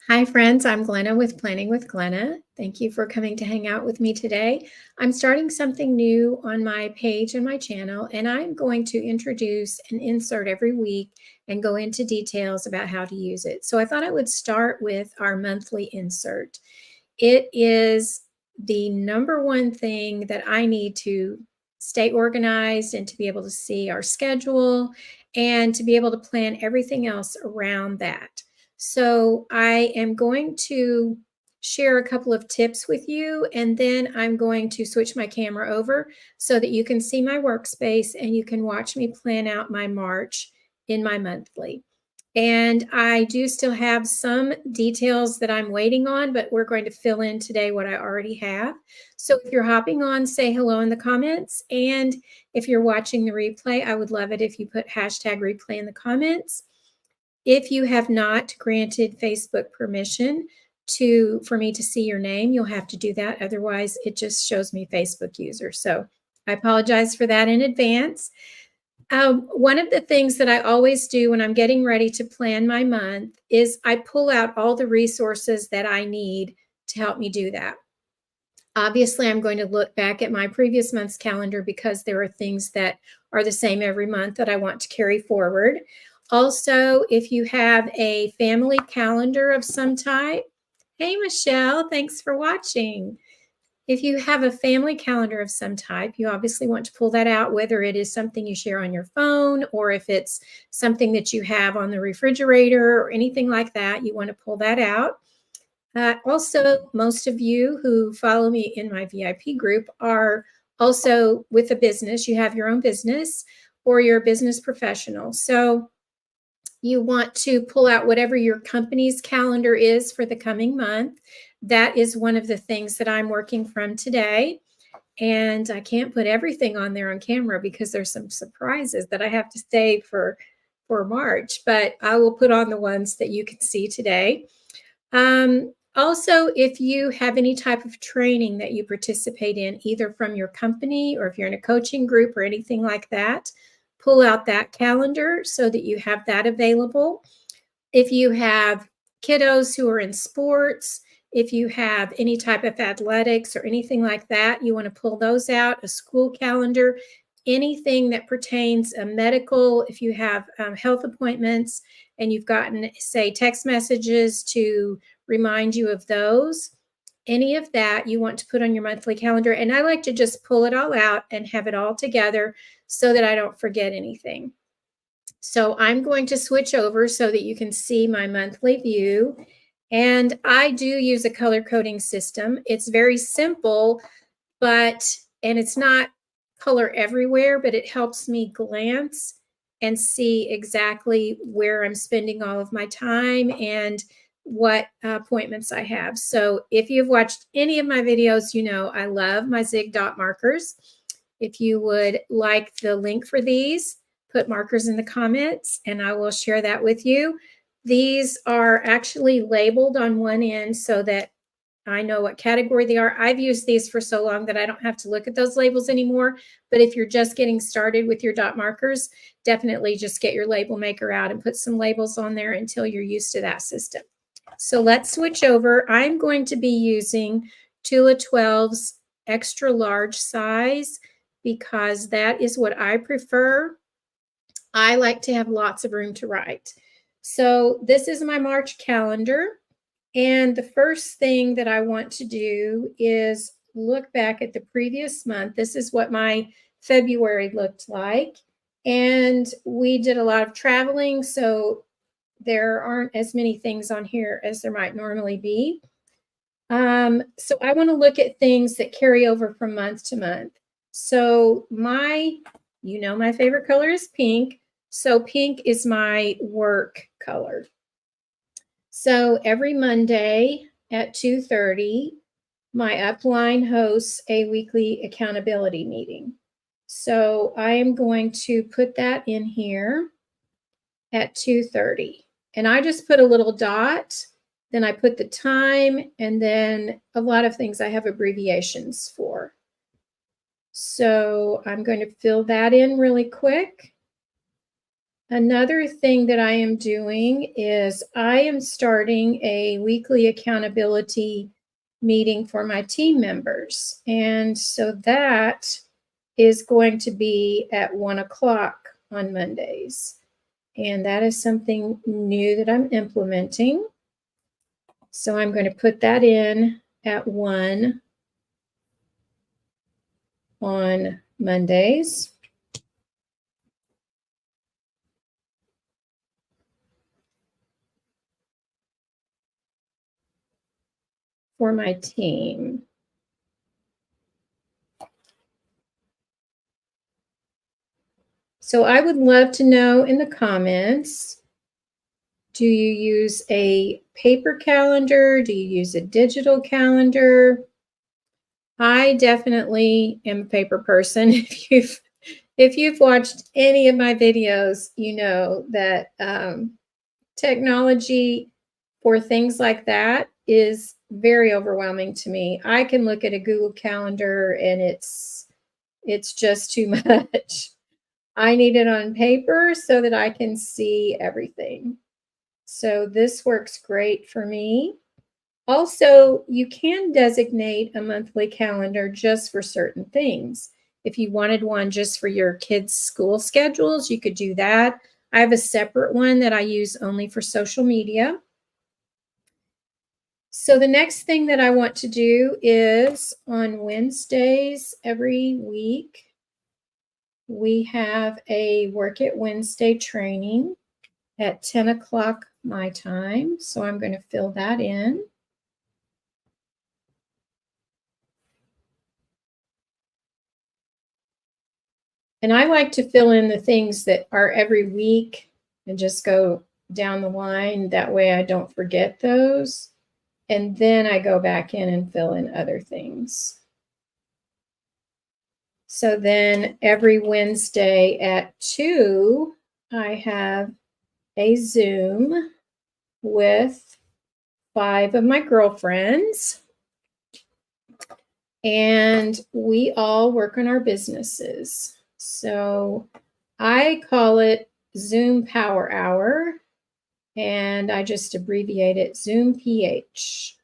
Hi, friends. I'm Glenna with Planning with Glenna. Thank you for coming to hang out with me today. I'm starting something new on my page and my channel, and I'm going to introduce an insert every week and go into details about how to use it. So I thought I would start with our monthly insert. It is the number one thing that I need to stay organized and to be able to see our schedule and to be able to plan everything else around that. So I am going to share a couple of tips with you, and then I'm going to switch my camera over so that you can see my workspace and you can watch me plan out my March in my monthly. And I do still have some details that I'm waiting on, but we're going to fill in today what I already have. So if you're hopping on, say hello in the comments. And if you're watching the replay, I would love it if you put hashtag replay in the comments. If you have not granted Facebook permission for me to see your name, you'll have to do that. Otherwise, it just shows me Facebook user. So I apologize for that in advance. One of the things that I always do when I'm getting ready to plan my month is I pull out all the resources that I need to help me do that. Obviously, I'm going to look back at my previous month's calendar because there are things that are the same every month that I want to carry forward. Also, if you have a family calendar of some type, hey, Michelle, thanks for watching. If you have a family calendar of some type, you obviously want to pull that out, whether it is something you share on your phone or if it's something that you have on the refrigerator or anything like that, you want to pull that out. Also, most of you who follow me in my VIP group are also with a business. You have your own business or you're a business professional. So you want to pull out whatever your company's calendar is for the coming month. That is one of the things that I'm working from today. And I can't put everything on there on camera because there's some surprises that I have to save for March, but I will put on the ones that you can see today. Also, if you have any type of training that you participate in, either from your company or if you're in a coaching group or anything like that, pull out that calendar so that you have that available. If you have kiddos who are in sports, if you have any type of athletics or anything like that, you want to pull those out, a school calendar, anything that pertains medical, if you have health appointments and you've gotten, say, text messages to remind you of those, any of that you want to put on your monthly calendar. And I like to just pull it all out and have it all together so that I don't forget anything. So I'm going to switch over so that you can see my monthly view. And I do use a color coding system. It's very simple, and it's not color everywhere, but it helps me glance and see exactly where I'm spending all of my time and what appointments I have. So if you've watched any of my videos, you know I love my Zig dot markers. If you would like the link for these, put markers in the comments and I will share that with you. These are actually labeled on one end so that I know what category they are. I've used these for so long that I don't have to look at those labels anymore. But if you're just getting started with your dot markers, definitely just get your label maker out and put some labels on there until you're used to that system. So let's switch over. I'm going to be using Tula 12's extra large size because that is what I prefer. I like to have lots of room to write. So this is my March calendar. And the first thing that I want to do is look back at the previous month. This is what my February looked like. And we did a lot of traveling, so there aren't as many things on here as there might normally be. So I want to look at things that carry over from month to month. So my favorite color is pink. So pink is my work color. So every Monday at 2:30, my upline hosts a weekly accountability meeting. So I am going to put that in here at 2:30. And I just put a little dot, then I put the time, and then a lot of things I have abbreviations for. So I'm going to fill that in really quick. Another thing that I am doing is I am starting a weekly accountability meeting for my team members. And so that is going to be at 1 o'clock on Mondays. And that is something new that I'm implementing. So I'm going to put that in at 1 on Mondays. For my team. So I would love to know in the comments, do you use a paper calendar? Do you use a digital calendar? I definitely am a paper person. If you've watched any of my videos, you know that technology for things like that is very overwhelming to me. I can look at a Google Calendar and it's just too much. I need it on paper so that I can see everything. So this works great for me. Also, you can designate a monthly calendar just for certain things. If you wanted one just for your kids' school schedules, you could do that. I have a separate one that I use only for social media. So the next thing that I want to do is on Wednesdays every week, we have a Work It Wednesday training at 10 o'clock my time. So I'm going to fill that in. And I like to fill in the things that are every week and just go down the line. That way I don't forget those. And then I go back in and fill in other things. So then every Wednesday at 2, I have a Zoom with 5 of my girlfriends. And we all work on our businesses. So I call it Zoom Power Hour, and I just abbreviate it Zoom PH.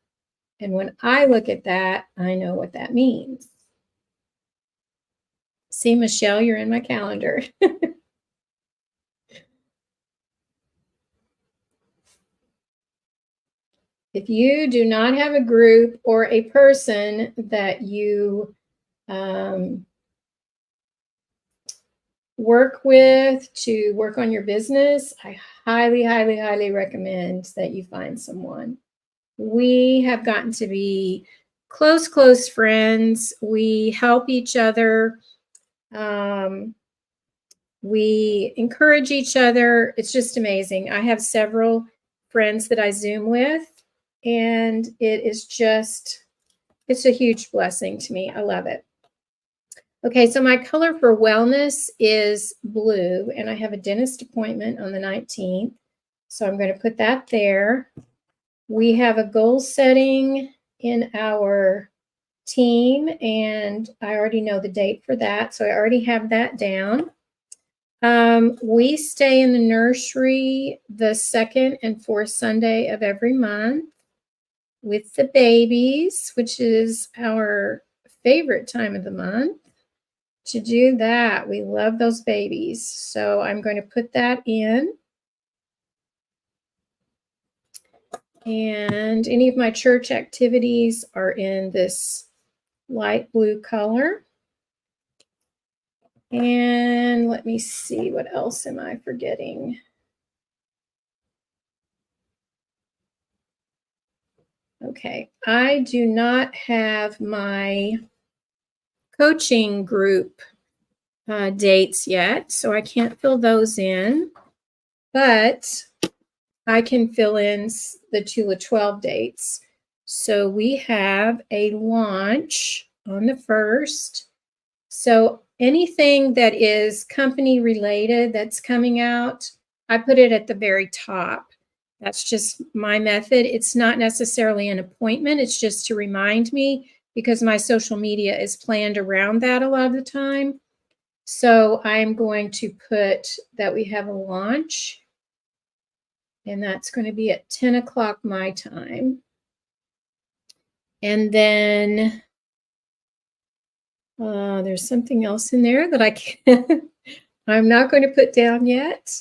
And when I look at that, I know what that means. See, Michelle, you're in my calendar. If you do not have a group or a person that you work with to work on your business, I highly, highly, highly recommend that you find someone. We have gotten to be close friends. We help each other. We encourage each other. It's just amazing. I have several friends that I Zoom with, and it's a huge blessing to me. I love it. Okay, so my color for wellness is blue, and I have a dentist appointment on the 19th. So I'm going to put that there. We have a goal setting in our team, and I already know the date for that. So I already have that down. We stay in the nursery the 2nd and 4th Sunday of every month with the babies, which is our favorite time of the month. To do that, we love those babies. So I'm going to put that in. And any of my church activities are in this light blue color. And let me see, what else am I forgetting? Okay, I do not have my coaching group dates yet, so I can't fill those in, but I can fill in the Tula 12 dates. So we have a launch on the 1st. So anything that is company related that's coming out, I put it at the very top. That's just my method. It's not necessarily an appointment. It's just to remind me, because my social media is planned around that a lot of the time. So I'm going to put that we have a launch, and that's going to be at 10 o'clock my time. And then there's something else in there that I can't, I'm not going to put down yet.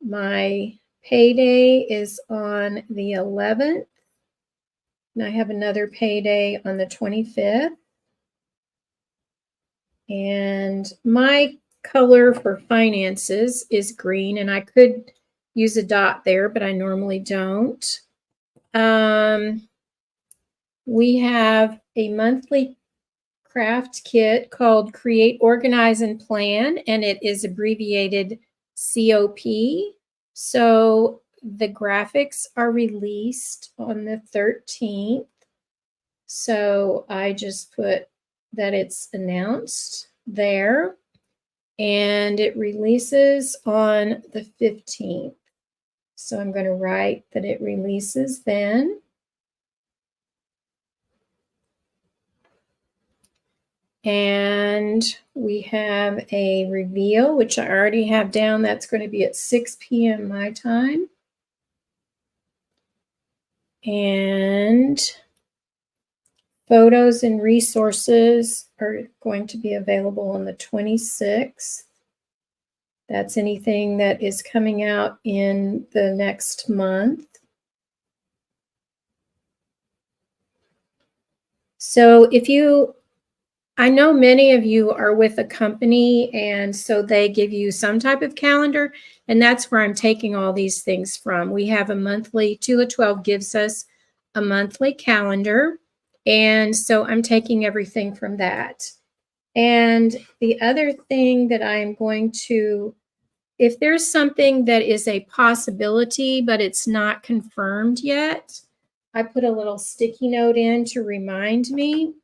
My payday is on the 11th, and I have another payday on the 25th. And my color for finances is green, and I could use a dot there, but I normally don't. We have a monthly craft kit called Create, Organize, and Plan, and it is abbreviated COP. So the graphics are released on the 13th. So I just put that it's announced there, and it releases on the 15th. So I'm going to write that it releases then. And we have a reveal, which I already have down. That's going to be at 6 p.m. my time. And photos and resources are going to be available on the 26th. That's anything that is coming out in the next month. So I know many of you are with a company, and so they give you some type of calendar, and that's where I'm taking all these things from. We have a monthly, Tula 12 gives us a monthly calendar, and so I'm taking everything from that. And the other thing that I'm going to, if there's something that is a possibility, but it's not confirmed yet, I put a little sticky note in to remind me.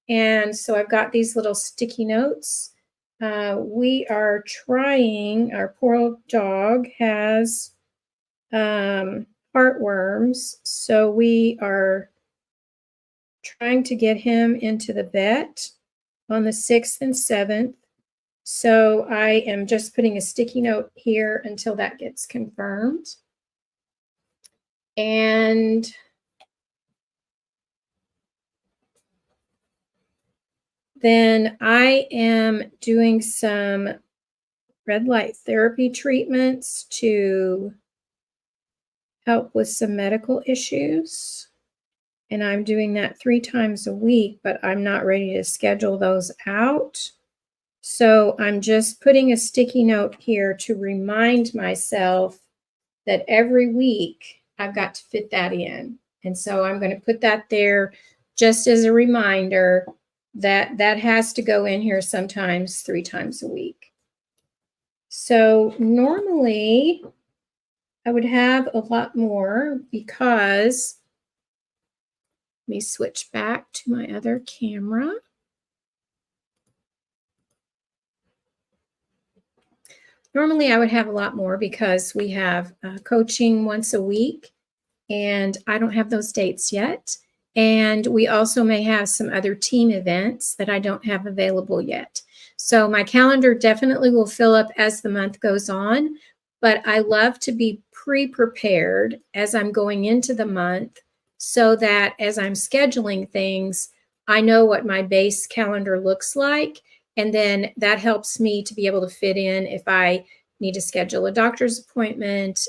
And so I've got these little sticky notes. We are trying, our poor dog has heartworms. So we are trying to get him into the vet on the 6th and 7th. So I am just putting a sticky note here until that gets confirmed. And then I am doing some red light therapy treatments to help with some medical issues. And I'm doing that 3 times a week, but I'm not ready to schedule those out. So I'm just putting a sticky note here to remind myself that every week I've got to fit that in. And so I'm going to put that there just as a reminder that that has to go in here sometimes 3 times a week. So normally I would have a lot more because, let me switch back to my other camera. Normally I would have a lot more because we have coaching once a week, and I don't have those dates yet. And we also may have some other team events that I don't have available yet. So my calendar definitely will fill up as the month goes on, but I love to be pre-prepared as I'm going into the month so that as I'm scheduling things, I know what my base calendar looks like. And then that helps me to be able to fit in if I need to schedule a doctor's appointment,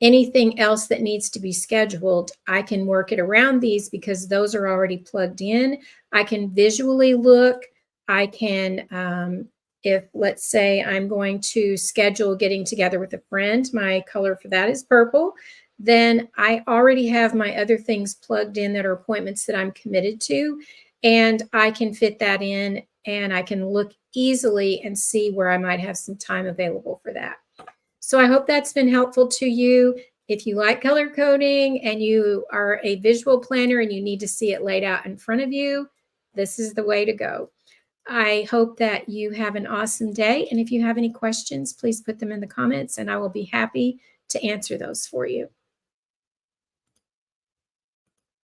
anything else that needs to be scheduled, I can work it around these because those are already plugged in. I can visually look. I can, if let's say I'm going to schedule getting together with a friend, my color for that is purple, then I already have my other things plugged in that are appointments that I'm committed to, and I can fit that in, and I can look easily and see where I might have some time available for that. So I hope that's been helpful to you. If you like color coding and you are a visual planner and you need to see it laid out in front of you, this is the way to go. I hope that you have an awesome day. And if you have any questions, please put them in the comments and I will be happy to answer those for you.